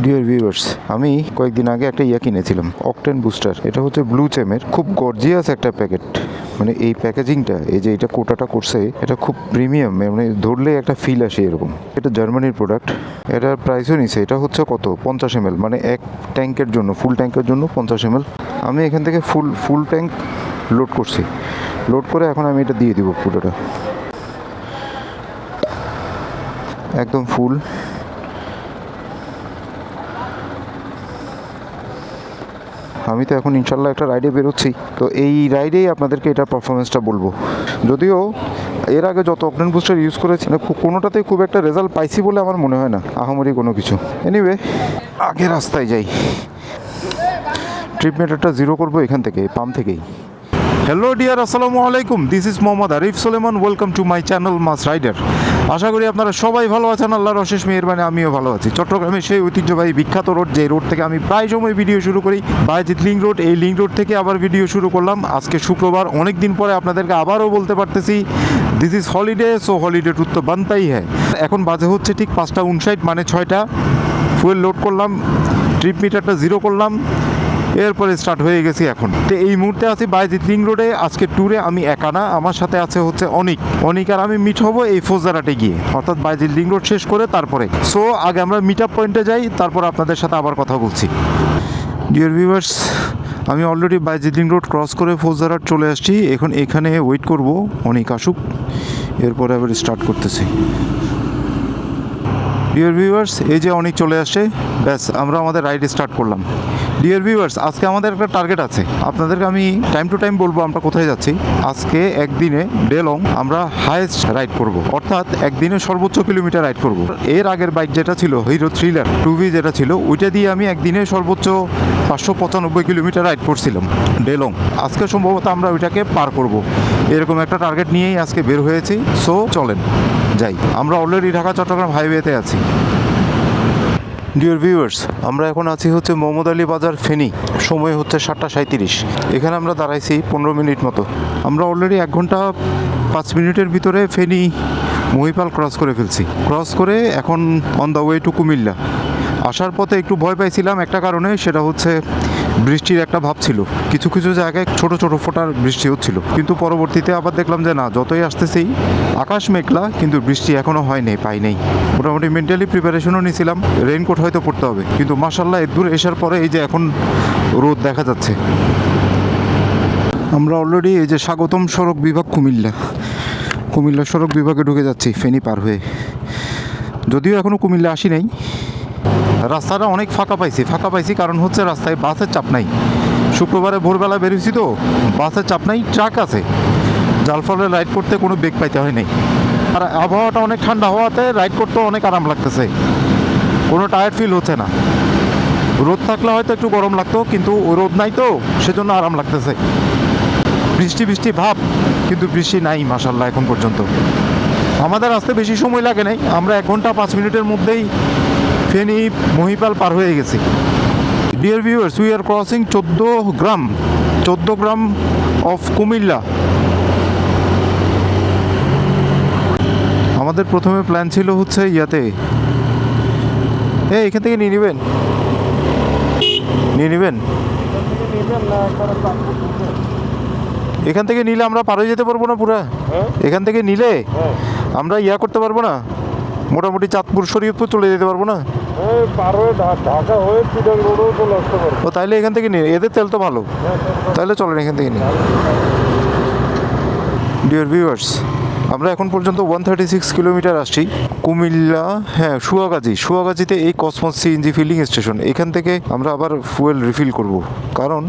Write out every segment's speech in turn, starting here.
Deer viewers, আমি কয়েকদিন আগে একটা কিনেছিলাম, অকটেন বুস্টার। এটা হচ্ছে ব্লু চেমের, খুব গর্জিয়াস একটা প্যাকেট। মানে এই প্যাকেজিংটা, এই যে এটা কোটাটা করছে, এটা খুব প্রিমিয়াম, মানে ধরলে একটা ফিল আসে এরকম। এটা জার্মানির প্রোডাক্ট। এটার প্রাইসও নিছে, এটা হচ্ছে কত 50 ml, মানে এক ট্যাঙ্কের জন্য, ফুল ট্যাঙ্কের জন্য 50 ml। আমি এখান থেকে ফুল ট্যাঙ্ক লোড করছি। লোড করে এখন আমি এটা দিয়ে দিব পুরোটা, একদম ফুল। আমি তো এখন ইনশাল্লাহ একটা রাইডে বেরোচ্ছি, তো এই রাইডেই আপনাদেরকে এটার পারফরমেন্সটা বলবো। যদিও এর আগে যত অকটেন বুস্টার ইউজ করেছি না, কোনোটাতেই খুব একটা রেজাল্ট পাইছি বলে আমার মনে হয় না, আহামরি কোনো কিছু। এনিওয়ে, আগে রাস্তায় যাই। ট্রিপ মিটারটা জিরো করবো এখান থেকে, পাম্প থেকেই। হ্যালো ডিয়ার, আসসালামু আলাইকুম। This is Mohammad Arif Suleman. Welcome to my channel mass rider. আশা করি আপনারা সবাই ভালো আছেন, আল্লাহর অশেষ মেহেরবানি আমিও ভালো আছি। চট্টগ্রামের সেই ঐতিহ্যবাহী বিখ্যাত রোড, যে রোড থেকে আমি প্রায় সময় ভিডিও শুরু করি, বায়েজিদ লিংক রোড। এই লিংক রোড থেকে আবার ভিডিও শুরু করলাম আজকে শুক্রবার। অনেক দিন পরে আপনাদেরকে আবারও বলতে পারতেছি, this is holiday, so holiday tour তো বানতেই হ্যাঁ। এখন বাজে হচ্ছে ঠিক 5:59, মানে 6টা। ফুয়েল লোড করলাম, ট্রিপ মিটারটা জিরো করলাম, এরপরে স্টার্ট হয়ে গেছি এখন। তো এই মুহূর্তে আছি বায়েজিদ লিংক রোডে। আজকে ট্যুরে আমি একা না, আমার সাথে আছে হচ্ছে অনিক আর আমি মিট হব এই ফৌজদারহাটে গিয়ে, অর্থাৎ বায়েজিদ লিংক রোড শেষ করে তারপরে। সো আগে আমরা মিট আপ পয়েন্টে যাই, তারপর আপনাদের সাথে আবার কথা বলছি। ডিয়ার ভিউয়ার্স, আমি already Bayezid link road cross করে ফৌজদারহাট চলে আসছি। এখন এখানে ওয়েট করব অনিক আসুক, এরপরে আবার স্টার্ট করতেছি। ডিয়ার ভিউয়ার্স, এই যে অনেক চলে আসছে, ব্যাস আমরা আমাদের রাইড স্টার্ট করলাম। ডিয়ার ভিউয়ার্স, আজকে আমাদের একটা টার্গেট আছে, আপনাদেরকে আমি টাইম টু টাইম বলবো আমরা কোথায় যাচ্ছি। আজকে একদিনে ডে লং আমরা হাইয়েস্ট রাইড করব, অর্থাৎ একদিনে সর্বোচ্চ কিলোমিটার রাইড করব। এর আগের বাইক যেটা ছিল হিরো থ্রিলার 2V যেটা ছিল, ওইটা দিয়ে আমি একদিনে সর্বোচ্চ 595 কিলোমিটার রাইড করছিলাম ডে লং। আজকে সম্ভবত আমরা ওইটাকে পার করব, এরকম একটা টার্গেট নিয়েই আজকে বের হয়েছি। সো চলেন যাই। আমরা অলরেডি ঢাকা চট্টগ্রাম হাইওয়েতে আছি। ডিয়ার ভিউয়ার্স, আমরা এখন আছি হচ্ছে মোহাম্মদ আলী বাজার, ফেনী। সময় হচ্ছে 7:37। এখানে আমরা দাঁড়াইছি 15 মিনিট মতো। আমরা অলরেডি 1 ঘন্টা 5 মিনিটের ভিতরে ফেনী মহিপাল ক্রস করে ফেলছি। ক্রস করে এখন on the way to Comilla. আসার পথে একটু ভয় পাইছিলাম একটা কারণে, সেটা হচ্ছে বৃষ্টির একটা ভাব ছিল, কিছু কিছু জায়গায় ছোট ছোট ফোঁটার বৃষ্টি হচ্ছিল। কিন্তু পরবর্তীতে আবার দেখলাম যে না, যতই আসতেছি আকাশ মেঘলা, কিন্তু বৃষ্টি এখনও পাই নেই। মোটামুটি মেন্টালি প্রিপারেশনও নিয়েছিলাম, রেইনকোট হয়তো পড়তে হবে, কিন্তু মাশাআল্লাহ এত দূর আসার পরে এই যে এখন রোদ দেখা যাচ্ছে। আমরা অলরেডি এই যে স্বাগতম সড়ক বিভাগ কুমিল্লা সড়ক বিভাগে ঢুকে যাচ্ছি ফেনী পার হয়ে। যদিও এখনও কুমিল্লা আসি নাই। রাস্তাটা অনেক ফাঁকা পাইছি, কারণ হচ্ছে রাস্তায় বাসের চাপ নাই। শুক্রবারে ভোরবেলা বেরিয়েছি তো, বাসের চাপ নাই, ট্রাক আছে, যার ফলে রাইড করতে কোনো বেগ পাইতে হয় নাই। আর আবহাওয়াটা অনেক ঠান্ডা হওয়াতে রাইড করতেও অনেক আরাম লাগতেছে, কোনো টায়ার্ড ফিল হচ্ছে না। রোদ থাকলে হয়তো একটু গরম লাগতো, কিন্তু রোদ নাই তো, সেজন্য আরাম লাগতেছে। বৃষ্টি ভাব, কিন্তু বৃষ্টি নাই মাশাআল্লাহ এখন পর্যন্ত। আমাদের আসতে বেশি সময় লাগে নাই, আমরা 1 ঘন্টা 5 মিনিটের মধ্যেই ফেনী মহিপাল পার হয়ে গেছি। Dear viewers, we are crossing 14 gram of Comilla. আমাদের প্রথমে প্ল্যান ছিল হচ্ছে ইয়াতে, এখান থেকে নিয়ে নেবেন এখান থেকে নিলে আমরা পার হয়ে যেতে পারবো না পুরা? এখান থেকে নিলে আমরা করতে পারবো না, মোটামুটি চাঁদপুর শরীয়তপুর চলে যেতে পারবো না? ও তাইলে এখান থেকে নিয়ে, এদের তেল তো ভালো, তাহলে চলেন এখান থেকে নিয়ে। ডিয়ার ভিউয়ার্স, আমরা এখন পর্যন্ত 136 কিলোমিটার আসছি কুমিল্লা। সুয়াগাজীতে এই কসমস সিএনজি ফিলিং স্টেশন, এখান থেকে আমরা আবার ফুয়েল রিফিল করব, কারণ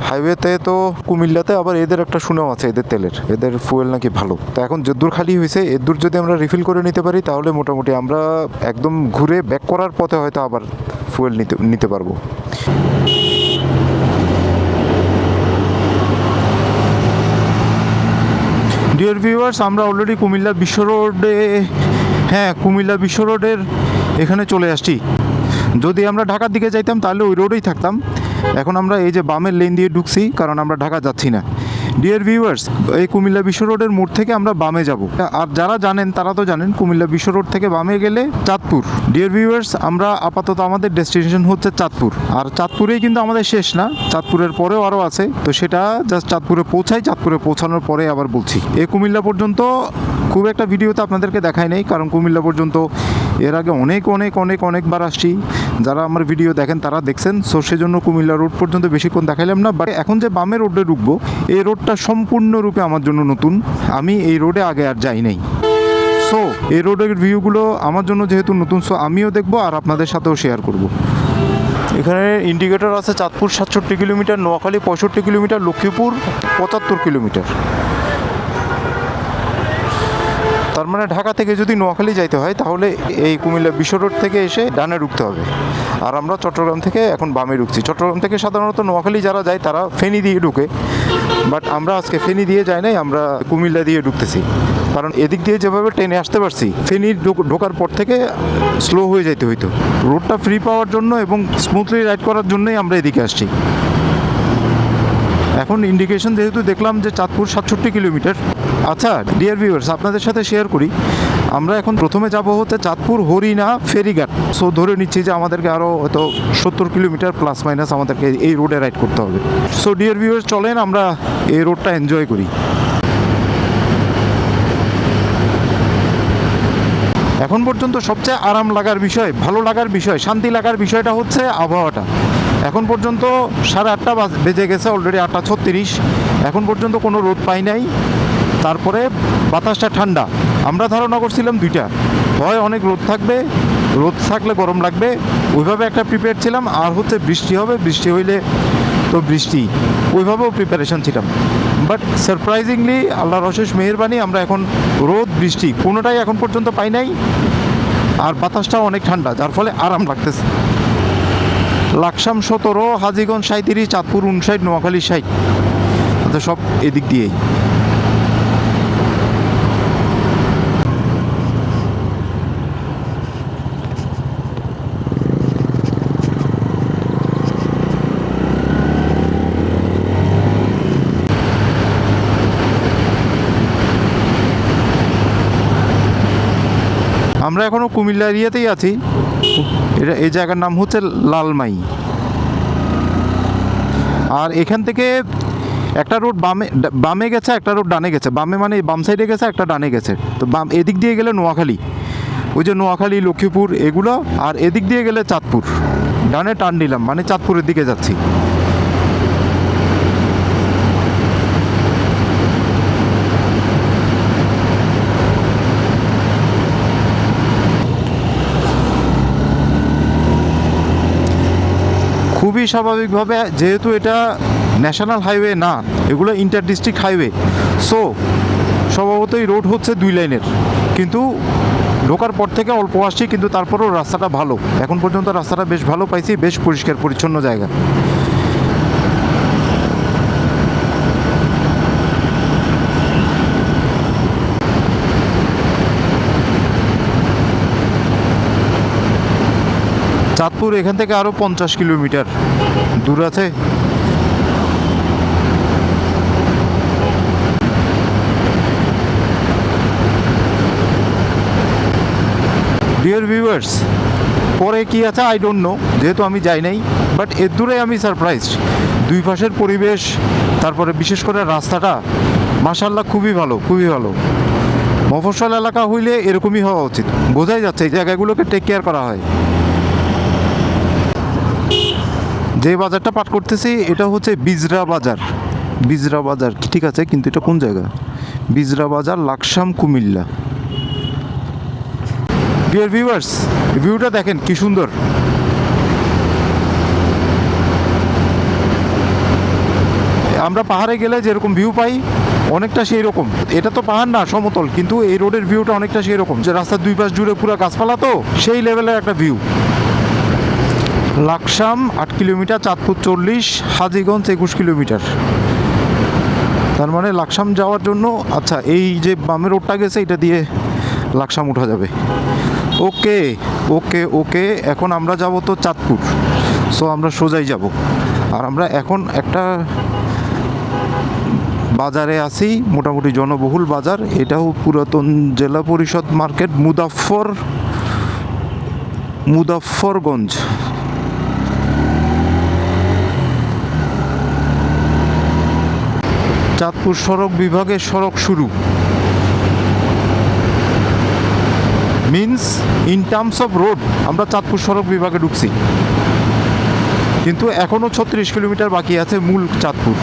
হাইওয়েতে তো কুমিল্লাতে আবার এদের একটা সুনাম আছে, এদের ফুয়েল নাকি ভালো। তো এখন যদ্দূর খালি হয়েছে, এদ্দূর যদি আমরা রিফিল করে নিতে পারি, তাহলে মোটামুটি আমরা একদম ঘুরে ব্যাক করার পথে হয়তো আবার ফুয়েল নিতে পারবো। ডিয়ার ভিউয়ার্স, আমরা অলরেডি কুমিল্লা বিশ্ব রোডের এখানে চলে আসছি। যদি আমরা ঢাকার দিকে যাইতাম তাহলে ওই রোডেই থাকতাম। এখন আমরা এই যে বামের লেন দিয়ে ঢুকছি, কারণ আমরা ঢাকা যাচ্ছি না। ডিয়ার ভিউয়ার্স, এই কুমিল্লা বিশ্ব রোডের মোড় থেকে আমরা বামে যাব। আর যারা জানেন তারা তো জানেন কুমিল্লা বিশ্ব রোড থেকে বামে গেলে চাঁদপুর। ডিয়ার ভিউয়ার্স, আমরা আপাতত আমাদের ডেস্টিনেশন হচ্ছে চাঁদপুর। আর চাঁদপুরেই কিন্তু আমাদের শেষ না, চাঁদপুরের পরেও আরও আছে, তো সেটা জাস্ট চাঁদপুরে পৌঁছাই, চাঁদপুরে পৌঁছানোর পরে আবার বলছি। এই কুমিল্লা পর্যন্ত খুব একটা ভিডিওতে আপনাদেরকে দেখাই নেই, কারণ কুমিল্লা পর্যন্ত এর আগে অনেকবার আসছি। যারা আমার ভিডিও দেখেন তারা দেখছেন, সো সেজন্য কুমিল্লা রোড পর্যন্ত বেশিক্ষণ দেখাইলাম না। বাট এখন যে বামে রোডে ঢুকবো, এই রোডটা সম্পূর্ণরূপে আমার জন্য নতুন, আমি এই রোডে আগে আর যাই নাই। সো এই রোডের ভিউগুলো আমার জন্য যেহেতু নতুন, সো আমিও দেখবো আর আপনাদের সাথেও শেয়ার করব। এখানে ইন্ডিকেটর আছে Chandpur 67 kilometre, Noakhali 65 kilometre, Lakshmipur 75 kilometre. তার মানে ঢাকা থেকে যদি নোয়াখালী যাইতে হয় তাহলে এই কুমিল্লা বিশ্ব রোড থেকে এসে ডানে ঢুকতে হবে। আর আমরা চট্টগ্রাম থেকে এখন বামে ঢুকছি। চট্টগ্রাম থেকে সাধারণত নোয়াখালী যারা যায় তারা ফেনী দিয়ে ঢুকে, বাট আমরা আজকে ফেনী দিয়ে যাই নাই, আমরা কুমিল্লা দিয়ে ঢুকতেছি। কারণ এদিক দিয়ে যেভাবে ট্রেনে আসতে পারছি, ফেনী ঢোকার পর থেকে স্লো হয়ে যাইতে হইতো। রোডটা ফ্রি পাওয়ার জন্য এবং স্মুথলি রাইড করার জন্যই আমরা এদিকে আসছি। এখন ইন্ডিকেশন যেহেতু দেখলাম যে চাঁদপুর 67 কিলোমিটার। আচ্ছা ডিয়ার ভিউয়ার্স, আপনাদের সাথে শেয়ার করি, আমরা এখন প্রথমে যাব হচ্ছে চাঁদপুর হরিণা ফেরিঘাট। সো ধরে নিচ্ছি যে আমাদেরকে আরও হয়তো 70 কিলোমিটার প্লাস মাইনাস আমাদেরকে এই রোডে রাইড করতে হবে। সো ডিয়ার ভিউয়ার্স, চলেন আমরা এই রোডটা এনজয় করি। এখন পর্যন্ত সবচেয়ে আরাম লাগার বিষয়, ভালো লাগার বিষয়, শান্তি লাগার বিষয়টা হচ্ছে আবহাওয়াটা। এখন পর্যন্ত 8:30 বেজে গেছে, অলরেডি 8:36। এখন পর্যন্ত কোনো রোদ পাই নাই, তারপরে বাতাসটা ঠান্ডা। আমরা ধারণা করছিলাম দুইটা, হয় অনেক রোদ থাকবে, রোদ থাকলে গরম লাগবে, ওইভাবে একটা প্রিপেয়ার ছিলাম, আর হচ্ছে বৃষ্টি হবে, বৃষ্টি হইলে তো বৃষ্টি, ওইভাবেও প্রিপারেশন ছিলাম। বাট সারপ্রাইজিংলি আল্লাহর অশেষ মেহেরবানি, আমরা এখন রোদ বৃষ্টি কোনোটাই এখন পর্যন্ত পাই নাই, আর বাতাসটাও অনেক ঠান্ডা, যার ফলে আরাম লাগতেছে। লাকসাম 17, হাজীগঞ্জ 37, চাঁদপুর 59, নোয়াখালী 60, আচ্ছা সব এদিক দিয়েই। আমরা এখনও কুমিল্লা এরিয়াতেই আছি। এই জায়গার নাম হচ্ছে লালমাই। আর এখান থেকে একটা রোড বামে গেছে, একটা রোড ডানে গেছে। বামে মানে বাম সাইডে গেছে, একটা ডানে গেছে। তো এদিক দিয়ে গেলে নোয়াখালী, ওই যে নোয়াখালী, লক্ষ্মীপুর এগুলো, আর এদিক দিয়ে গেলে চাঁদপুর। ডানে টার্ন নিলাম মানে চাঁদপুরের দিকে যাচ্ছি। খুবই স্বাভাবিকভাবে, যেহেতু এটা ন্যাশনাল হাইওয়ে না, এগুলো ইন্টার ডিস্ট্রিক্ট হাইওয়ে, সো স্বভাবতই রোড হচ্ছে 2 লাইনের। কিন্তু ঢোকার পর থেকে অল্প আসছি, কিন্তু তারপরেও রাস্তাটা ভালো। এখন পর্যন্ত রাস্তাটা বেশ ভালো পাইছি, বেশ পরিষ্কার পরিচ্ছন্ন জায়গা। চাঁদপুর এখান থেকে আরও 50 কিলোমিটার দূর আছে। ডিয়ার ভিউয়ার্স, পরে কি আছে আই ডোন্ট নো, যেহেতু আমি যাই নাই, বাট এর দূরে আমি সারপ্রাইজড। দুই পাশের পরিবেশ, তারপরে বিশেষ করে রাস্তাটা মাশাআল্লাহ খুবই ভালো, খুবই ভালো। মফস্বল এলাকা হইলে এরকমই হওয়া উচিত। বোঝাই যাচ্ছে এই জায়গাগুলোকে টেক কেয়ার করা হয়। যে বাজারটা পাঠ করতেছি এটা হচ্ছে বিজরা বাজার। বিজরা বাজার ঠিক আছে, কিন্তু এটা কোন জায়গা? বিজরা বাজার, লাকসাম, কুমিল্লা। ডিয়ার ভিউয়ার্স, ভিউটা দেখেন কি সুন্দর। আমরা পাহাড়ে গেলে যেরকম ভিউ পাই অনেকটা সেই রকম। এটা তো পাহাড় না, সমতল, কিন্তু এই রোডের ভিউটা অনেকটা সেই রকম, যে রাস্তার দুই পাশ জুড়ে পুরো গাছপালা, তো সেই লেভেলের একটা view. Laksam 8 kilometre, Chandpur 40, Hajiganj 21 kilometre. তার মানে লাকসাম যাওয়ার জন্য, আচ্ছা এই যে বামের রোডটা গেছে এটা দিয়ে লাকসাম উঠা যাবে। ওকে ওকে ওকে, এখন আমরা যাব তো চাঁদপুর। সো আমরা সোজাই যাব। আর আমরা এখন একটা বাজারে আছি, মোটামুটি জনবহুল বাজার। এটাও পুরাতন জেলা পরিষদ মার্কেট, মুজাফফরগঞ্জ। চাঁদপুর সড়ক বিভাগের সড়ক শুরু, means in terms of road আমরা চাঁদপুর সড়ক বিভাগে ঢুকছি, কিন্তু এখনও 36 কিলোমিটার বাকি আছে মূল চাঁদপুর।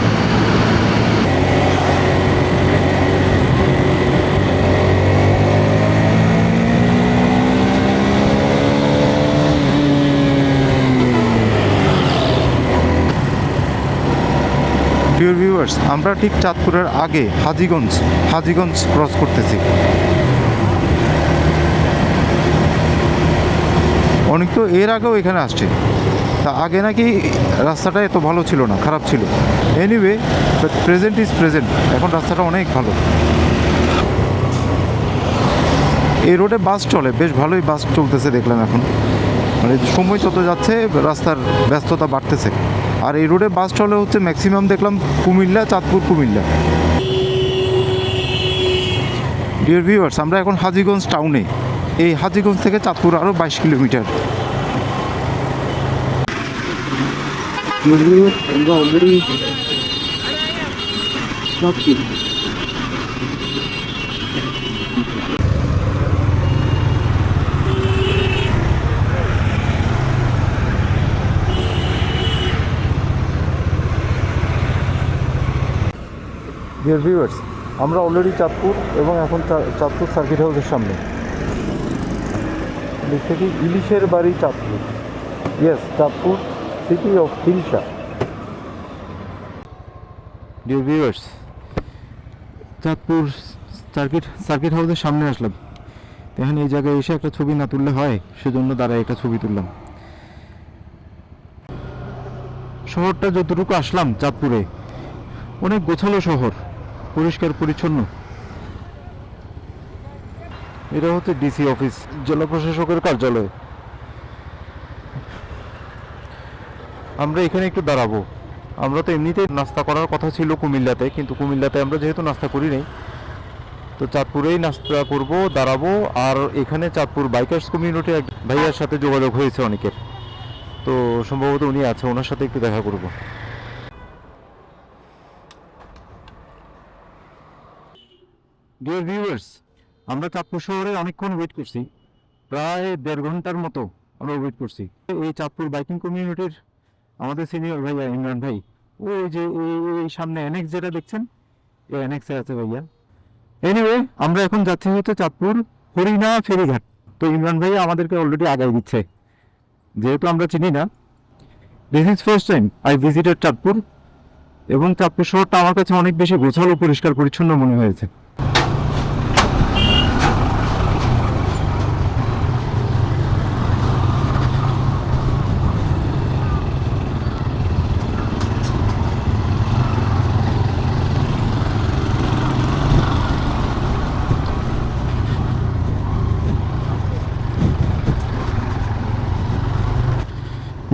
ডিয়ার ভিউয়ার্স, আমরা ঠিক চাঁদপুরের আগে হাজীগঞ্জ ক্রস করতেছি। অনেক তো এর আগেও এখানে আসছে, তা আগে নাকি রাস্তাটা এত ভালো ছিল না, খারাপ ছিল। এনিওয়ে, প্রেজেন্ট ইজ প্রেজেন্ট, এখন রাস্তাটা অনেক ভালো। এই রোডে বাস চলে, বেশ ভালোই বাস চলতেছে দেখলাম এখন। মানে সময় যত যাচ্ছে রাস্তার ব্যস্ততা বাড়তেছে। আর এই রোডে বাস চলে হচ্ছে ম্যাক্সিমাম দেখলাম চাঁদপুর কুমিল্লা। ডিয়ার ভিউয়ার্স, আমরা এখন হাজীগঞ্জ টাউনে। এই হাজীগঞ্জ থেকে চাঁদপুর আরও 22 কিলোমিটার। আমরা অলরেডি ডিয়ার ভিউয়ার্স, আমরা অলরেডি চাঁদপুর এবং এখন চাঁদপুর সার্কিট হাউসের সামনে। লিখছে কি ইলিশের বাড়ি Chandpur. Yes, Chandpur city of hilsa. Dear viewers, Chandpur circuit হাউসের সামনে আসলাম। এখন এই জায়গায় এসে একটা ছবি না তুললে হয়, সেজন্য দাঁড়ায় একটা ছবি তুললাম। শহরটা যতটুকু আসলাম চাঁদপুরে, অনেক গোছালো শহর, পরিষ্কার পরিচ্ছন্ন। এটা হচ্ছে ডিসি অফিস, জেলা প্রশাসকের কার্যালয়। আমরা এখানে একটু দাঁড়াবো। আমরা তো এমনিতেই নাস্তা করার কথা ছিল কুমিল্লাতে, কিন্তু কুমিল্লাতে আমরা যেহেতু নাস্তা করি নাই, তো চাঁদপুরেই নাস্তা করবো, দাঁড়াবো। আর এখানে চাঁদপুর বাইকার্স কমিউনিটি এক ভাইয়ার সাথে যোগাযোগ হয়েছে অনেকের, তো সম্ভবত উনি আছে, ওনার সাথে একটু দেখা করবো। ডিয়ার ভিউয়ার্স, আমরা চাঁদপুর শহরে অনেকক্ষণ ওয়েট করছি, প্রায় 1.5 ঘন্টার মতো আমরা ওয়েট করছি। এই চাঁদপুর বাইকিং কমিউনিটির আমাদের সিনিয়র ভাইয়া ইমরান ভাই, ওই যে এই সামনে অ্যানেক্স যেটা দেখছেন, এই অ্যানেক্সে আছে ভাইয়া। এনিওয়ে, আমরা এখন যাচ্ছি হচ্ছে চাঁদপুর হরিণা ফেরিঘাট। তো ইমরান ভাইয়া আমাদেরকে অলরেডি আগাই দিচ্ছে, যেহেতু আমরা চিনি না। This is first time I visited Chandpur, এবং চাঁদপুর শহরটা আমার কাছে অনেক বেশি গোছালো, পরিষ্কার পরিচ্ছন্ন মনে হয়েছে।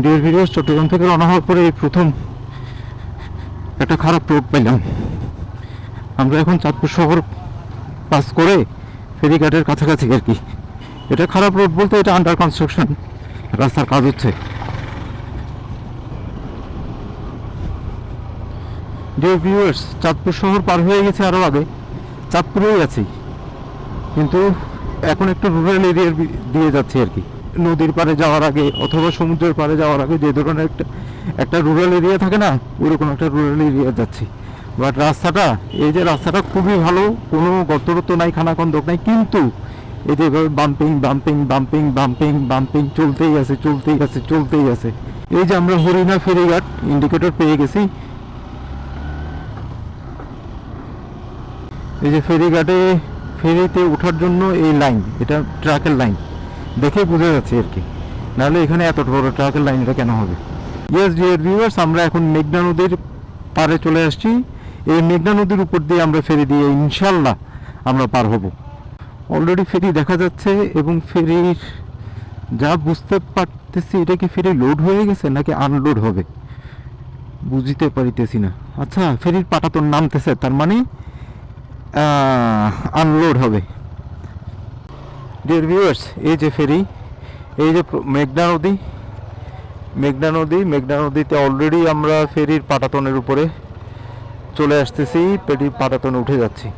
ডিয়ার ভিউয়ার্স, চট্টগ্রাম থেকে রওনা হওয়ার পরে এই প্রথম একটা খারাপ রোড পাইলাম। আমরা এখন চাঁদপুর শহর পাস করে ফেরিঘাটের কাছাকাছি আর কি। এটা খারাপ রোড বলতে এটা আন্ডার কনস্ট্রাকশন, রাস্তার কাজ হচ্ছে। ডিয়ার ভিউয়ার্স, চাঁদপুর শহর পার হয়ে গেছে আরও আগে, চাঁদপুরেই আছি, কিন্তু এখন একটু রুরাল এরিয়ার দিয়ে যাচ্ছি আর কি। নদীর পাড়ে যাওয়ার আগে অথবা সমুদ্রের পাড়ে যাওয়ার আগে যে ধরনের একটা রুরাল এরিয়া থাকে না, ওইরকম একটা রুরাল এরিয়া যাচ্ছি। বাট রাস্তাটা, এই যে রাস্তাটা খুবই ভালো, কোনো গর্ত নাই, খানাখন্দক নাই, কিন্তু এই যে এভাবে bumping bumping bumping bumping bumping চলতেই আছে। এই যে আমরা হরিণা ফেরিঘাট ইন্ডিকেটর পেয়ে গেছি। এই যে ফেরিতে ওঠার জন্য এই লাইন, এটা ট্রাকের লাইন, দেখে বোঝা যাচ্ছে আর কি, নাহলে এখানে এত বড় ট্রাকের লাইন এটা কেন হবে। ইয়েস ডিয়ার ভিউয়ার্স, আমরা এখন মেঘনা নদীর পাড়ে চলে আসছি। এই মেঘনা নদীর উপর দিয়ে আমরা ফেরি দিয়ে ইনশাল্লাহ আমরা পার হব। অলরেডি ফেরি দেখা যাচ্ছে, এবং ফেরির যা বুঝতে পারতেছি, এটা কি ফেরি লোড হয়ে গেছে নাকি আনলোড হবে। বুঝতে পারিতেছি না। আচ্ছা, ফেরির পাটাতন নামতেছে, তার মানে আনলোড হবে। ডিয়ার ভিউয়ার্স, এই যে ফেরি, এই যে মেঘনা নদীতে অলরেডি আমরা ফেরির পাটাতনের উপরে চলে আসতেছি, ফেরির পাটাতনে উঠে যাচ্ছি।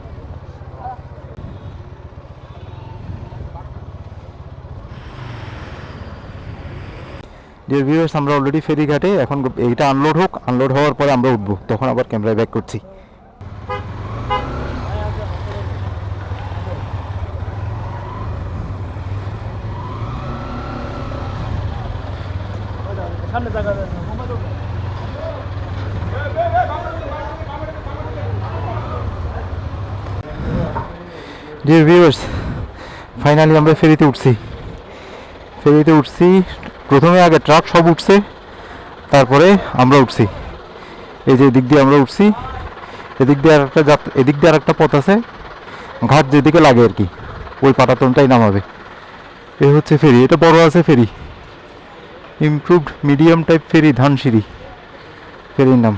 ডিয়ার ভিউয়ার্স, আমরা অলরেডি ফেরি ঘাটে, এখন এইটা আনলোড হোক, আনলোড হওয়ার পরে আমরা উঠবো, তখন আবার ক্যামেরায় ব্যাক করছি। ডিয়ার ভিউয়ার্স, ফাইনালি আমরা ফেরিতে উঠছি। প্রথমে আগে ট্রাক সব উঠছে, তারপরে আমরা উঠছি। এই যে এদিক দিয়ে আমরা উঠছি, এদিক দিয়ে আর একটা পথ আছে, ঘাট যেদিকে লাগে আর কি, ওই পাটাতনটাই নামাবে। এই হচ্ছে ফেরি, এটা বড় আছে ফেরি, ইমপ্রুভড মিডিয়াম টাইপ ফেরি, ধানসিঁড়ি ফেরির নাম।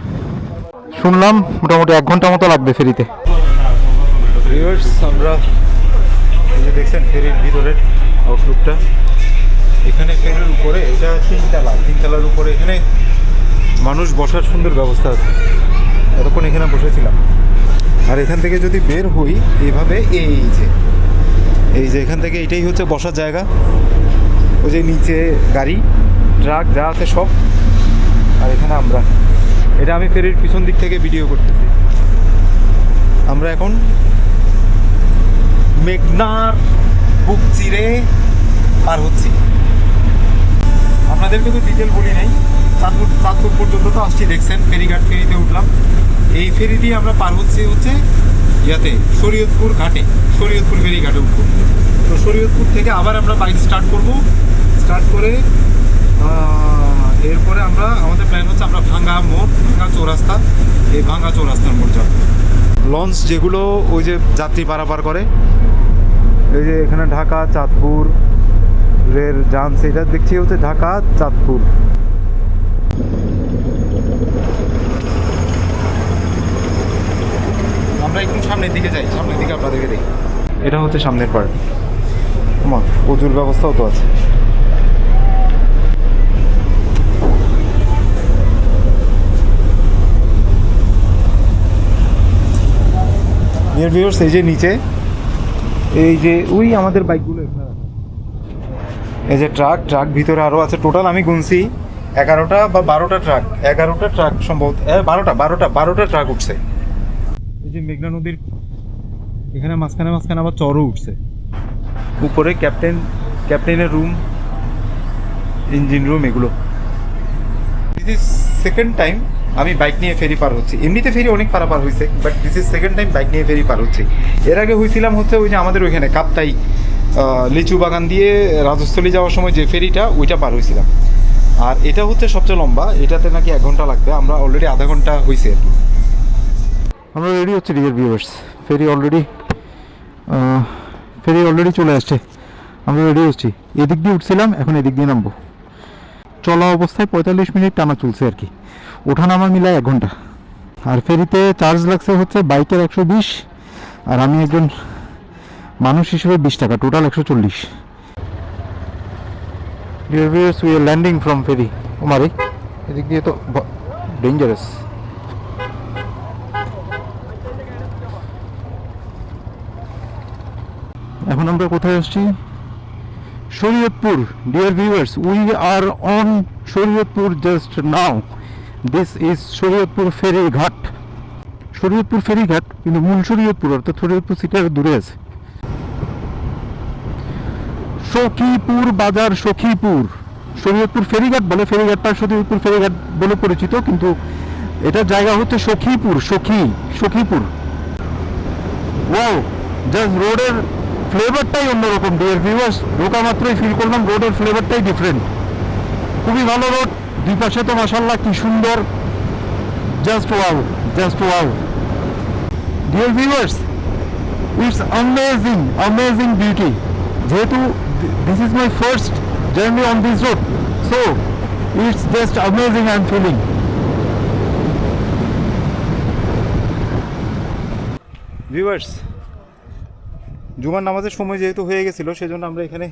শুনলাম মোটামুটি 1 ঘন্টা মতো লাগবে ফেরিতে। আমরা এই যে দেখছেন ফেরির ভিতরের আউটলুকটা, এখানে ফেরির উপরে, এটা তিনতলার উপরে, এখানে মানুষ বসার সুন্দর ব্যবস্থা আছে। এতক্ষণ এখানে বসেছিলাম। আর এখান থেকে যদি বের হই এইভাবে, এই যে এখান থেকে এটাই হচ্ছে বসার জায়গা। ওই যে নিচে গাড়ি ট্রাক যা আছে সব, আর এখানে আমরা, এটা আমি ফেরির পিছন দিক থেকে ভিডিও করতেছি। আমরা এখন মেঘনার বুক চিরে পার হচ্ছি। আপনাদেরকে তো ডিটেল বলি নাই, চাঁদপুর পর্যন্ত তো আসছি, দেখছেন ফেরিতে উঠলাম। এই ফেরি দিয়ে আমরা পার হচ্ছে শরীয়তপুর ফেরি ঘাটে উঠবো। তো শরীয়তপুর থেকে আবার আমরা বাইক স্টার্ট করে এরপরে আমাদের প্ল্যান হচ্ছে আমরা ভাঙ্গা চৌরাস্তা, এই ভাঙ্গা চৌরাস্তার মোড় যাব। লঞ্চ যেগুলো ওই যে যাত্রী পারাপার করে, এই যে এখানে ঢাকা চাঁদপুর রেল জাহাজ, এটা দেখছি হচ্ছে ঢাকা চাঁদপুর। আমরা একটু সামনের দিকে যাই, সামনের দিকে আপনাদেরকে দেখি। এটা হচ্ছে সামনের পার্ট, প্রচুর ব্যবস্থাও তো আছে। ডিয়ার ভিউয়ার্স, এই যে নিচে, এই যে ওই আমাদের বাইকগুলো এখানে, এই যে ট্রাক ভিতরে আরও আছে। টোটাল আমি গুনছি 11টা বা 12টা ট্রাক সম্ভবত, 12টা ট্রাক উঠছে। এই যে মেঘনা নদীর এখানে মাঝখানে আবার চরও উঠছে। উপরে ক্যাপ্টেনের রুম, ইঞ্জিন রুম, এগুলো। দিস ইজ সেকেন্ড টাইম আমি বাইক নিয়ে ফেরি পার হচ্ছি। এমনিতে ফেরি অনেক পারাপার হয়েছে, but this is second time bike নিয়ে ফেরি পার হচ্ছি। এর আগে হয়েছিলাম হচ্ছে ওই যে আমাদের ওইখানে কাপ্তাই লিচু বাগান দিয়ে রাজস্থলী যাওয়ার সময় যে ফেরিটা, ওইটা পার হয়েছিলাম। আর এটা হচ্ছে সবচেয়ে লম্বা, এটাতে নাকি 1 ঘন্টা লাগবে। আমরা অলরেডি আধা ঘন্টা হয়েছে আর কি। আমরা রেডি হচ্ছি ডিয়ার ভিউয়ার্স, ফেরি অলরেডি চলে আসছে। আমরা রেডি হচ্ছি, এদিক দিয়ে উঠছিলাম, এখন এদিক দিয়ে নামবো। চলা অবস্থায় 45 মিনিট টানা চলছে আর কি, ওঠানামা মিলায় 1 ঘন্টা। আর ফেরিতে চার্জ লাগছে হচ্ছে বাইকের 120, আর আমি একজন মানুষ হিসেবে 20 টাকা, total 140। Dear viewers, we are landing from ferry. ওমারে এদিক দিয়ে তো ডেঞ্জারাস। এখন আমরা কোথায় আসছি? Shariatpur. Dear viewers, we are on Shariatpur just now. This is Shariatpur ফেরি ঘাট। শরীয়তপুর ফেরি ঘাট, কিন্তু মূল শরীয়তপুর অর্থাৎ শরীয়তপুর সিটি আরো দূরে আছে। সখীপুর বাজার, শরীয়তপুর ফেরিঘাট বলে, ফেরিঘাটটা শরীয়তপুর ফেরিঘাট বলে পরিচিত, কিন্তু এটার জায়গা হচ্ছে সখীপুর। ওয়াও, জাস্ট রোডের ফ্লেভারটাই অন্যরকম। ডিয়ার ভিউয়ার্স, ঢোকা মাত্রই ফিল করলাম রোডের ফ্লেভারটাই ডিফারেন্ট। খুবই ভালো রোড, দুই পাশে তো মাশাআল্লাহ কি সুন্দর, just wow. Dear viewers, it's amazing beauty. যেহেতু this is my first journey on this road, so it's just amazing. I'm feeling viewers, জুমার নামাজের সময় যেহেতু হয়ে গেছিলো সেজন্য আমরা এখানে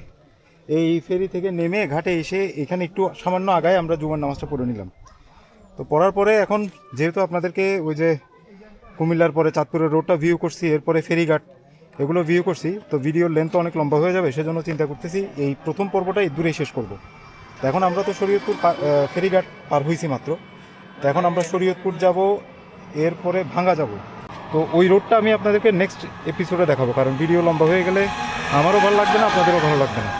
এই ফেরি থেকে নেমে ঘাটে এসে এখানে একটু সামান্য আগায় আমরা জুমার নামাজটা পড়ে নিলাম। তো পড়ার পরে এখন যেহেতু আপনাদেরকে ওই যে কুমিল্লার পরে চাঁদপুরের রোডটা ভিউ করছি, এরপরে ফেরিঘাট এগুলো ভিউ করছি, তো ভিডিওর লেন্থ অনেক লম্বা হয়ে যাবে, সেজন্য চিন্তা করতেছি এই প্রথম পর্বটা এই দূরেই শেষ করব। তো এখন আমরা তো শরীয়তপুর ফেরিঘাট পার হয়েছি মাত্র, তো এখন আমরা শরীয়তপুর যাব, এরপরে ভাঙ্গা যাব। তো ওই রোডটা আমি আপনাদেরকে নেক্সট এপিসোডে দেখাবো, কারণ ভিডিও লম্বা হয়ে গেলে আমারও ভালো লাগবে না, আপনাদেরও ভালো লাগবে না।